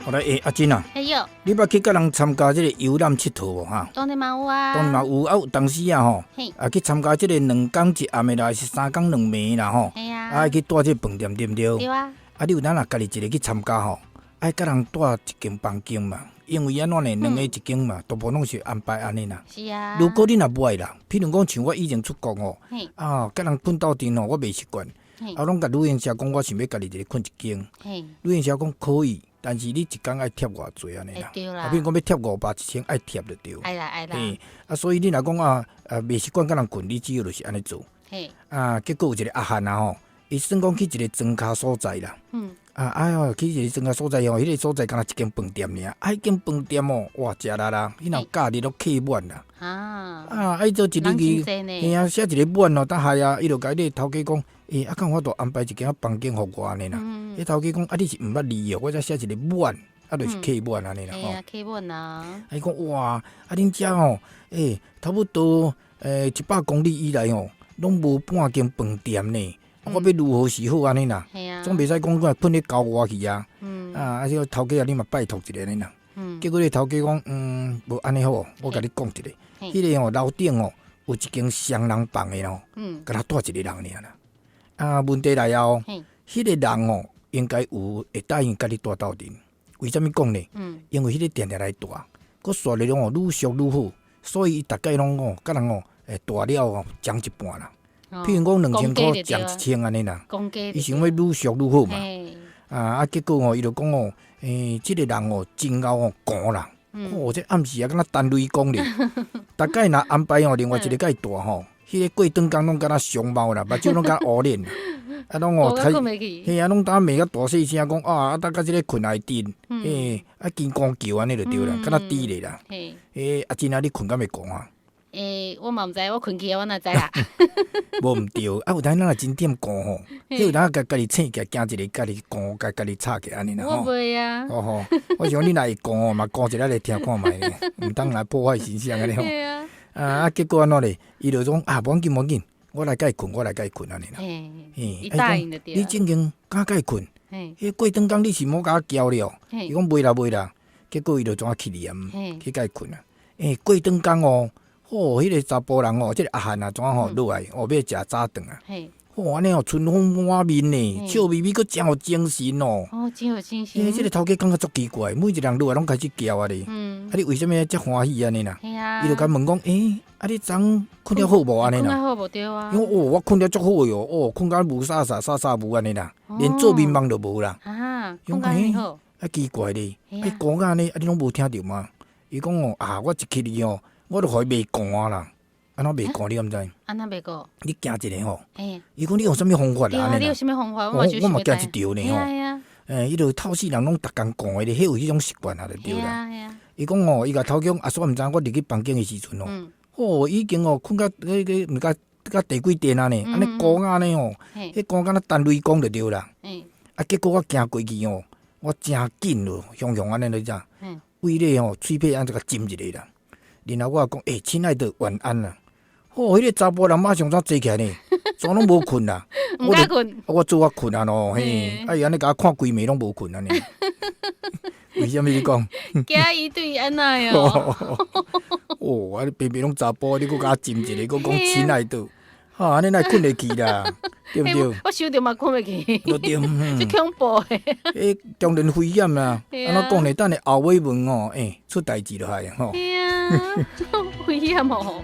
好来，阿珍啊，嘿有，你捌去甲人参加这个游览佚佗无哈？当然嘛有啊，当然嘛有，有当时啊吼，嘿，去参加这个2天1暗的啦，还是3天2暝啦吼，嘿啊，爱去住这个饭店对不对？对啊，你有当若家己一个去参加吼，爱甲人住一间房间嘛，因为安怎呢，2个一间嘛，大部分拢是安排安尼啦。是啊。如果你若不爱啦，譬如讲像我以前出国吼，嘿，甲人困斗阵吼，我袂习惯，嘿，拢甲旅行社讲，我想要家己一个困一间，嘿，旅行社讲可以。但是你一工爱贴偌济安尼啦，对啦。譬如讲要贴500、1000，爱贴就对。爱啦爱啦。所以你若讲袂习惯甲人困，你只要就是安尼做。嘿，结果有一个阿汉啊吼，伊算讲去一个庄脚所在啦。去一个庄脚所在吼，迄个所在敢若一间饭店尔。迄间饭店哦，哇，食力啦，迄若假日都客满啦。伊做一日去，嘿啊，写一个满哦，等下啊，伊就甲迄个头家讲，敢有法度安排一间房间互我安尼啦。迄头家讲，你是毋捌字哦，我才写一个满，就是客满安尼啦。嘿啊，客满啊。伊讲哇，恁遮吼，差不多100公里以内吼，拢无半间饭店呢。我要如何是好安尼啦？总袂使讲困咧郊外去啊。这个头家你嘛拜托一下安尼啦。结果咧头家讲，无安尼好，我甲你讲一个，迄个楼顶有一间双人房的甲他住一个人尔啦。问题来啊迄个人应该会答应甲你住斗阵。为什么讲呢？因为迄个定定来住，佮刷的拢愈俗愈好，所以伊逐概拢甲人住了涨一半啦。譬如讲2000块涨1000安尼啦，伊想要愈俗愈好嘛。结果伊就讲即个人真够寒啦。这暗时敢若单雷公咧，大概若安排另外一个甲伊住吼，迄个过顿工拢敢若熊猫啦，目睭拢敢乌脸。拢开，嘿拢当骂甲大细声讲大家即个困内底，金光桥安尼就对啦，敢若低咧啦。真你困敢袂讲啊？我嘛毋知，我困去我哪知啦。无毋对，有当咱若真点讲吼，有当家己醒起来，惊一个家己讲，家己吵起安尼啦。我袂啊。我想你若会讲嘛讲一下来听看觅咧，毋当来破坏形象安尼吼。结果安怎咧？伊就讲无要紧，我来甲伊困，安尼啦。伊答应就对。你正经敢甲伊困？迄过顿工你是莫甲我交了？伊讲袂啦。结果伊就怎去念去甲伊困啊？过顿工迄个查甫人即个阿汉怎落来？要食早顿啊！安尼春风满面呢，笑眯眯，佫真有精神真有精神。即个头家感觉足奇怪，每一个人落来拢开始叫啊咧。你为什么遮欢喜安尼啦？伊就甲问讲，你昨困了好无安尼啦？困了好无对啊？因为我困了足好个哟，困到无啥无安尼啦，连做面梦都无啦。困到很好。奇怪咧，讲安尼，你拢无听着吗？伊讲我一起哩我都互伊卖寒啦，安怎卖寒你敢知？安怎卖寒？你惊一个吼？伊讲你用啥物方法啦？你有啥物方法？我嘛惊一条呢吼。伊就透死人拢逐工讲的咧，迄有迄种习惯啊，就对啦。伊讲伊甲头家讲煞毋知我入去房间的时阵已经困到毋甲第几点啊呢？安尼寒啊呢迄寒敢若单雷公就对啦。结果我行过去我真紧咯，雄安尼就啥？为咧喙皮安这个浸一下啦。然后我讲，亲爱的，晚安啦。迄个查甫人马上怎坐起来呢？怎拢无困啦？毋敢困。我做困啊咯，嘿，安尼甲我看规暝拢无困安尼。为什么你讲？惊伊对伊安那哟。你偏偏拢查甫，你佫甲我浸一个，佫讲亲爱的，安尼哪困会去啦？对不对？我想着嘛困袂去。对，真恐怖诶。当然危险啦。安怎讲呢？等下后尾问出代志就害吼。危险哦。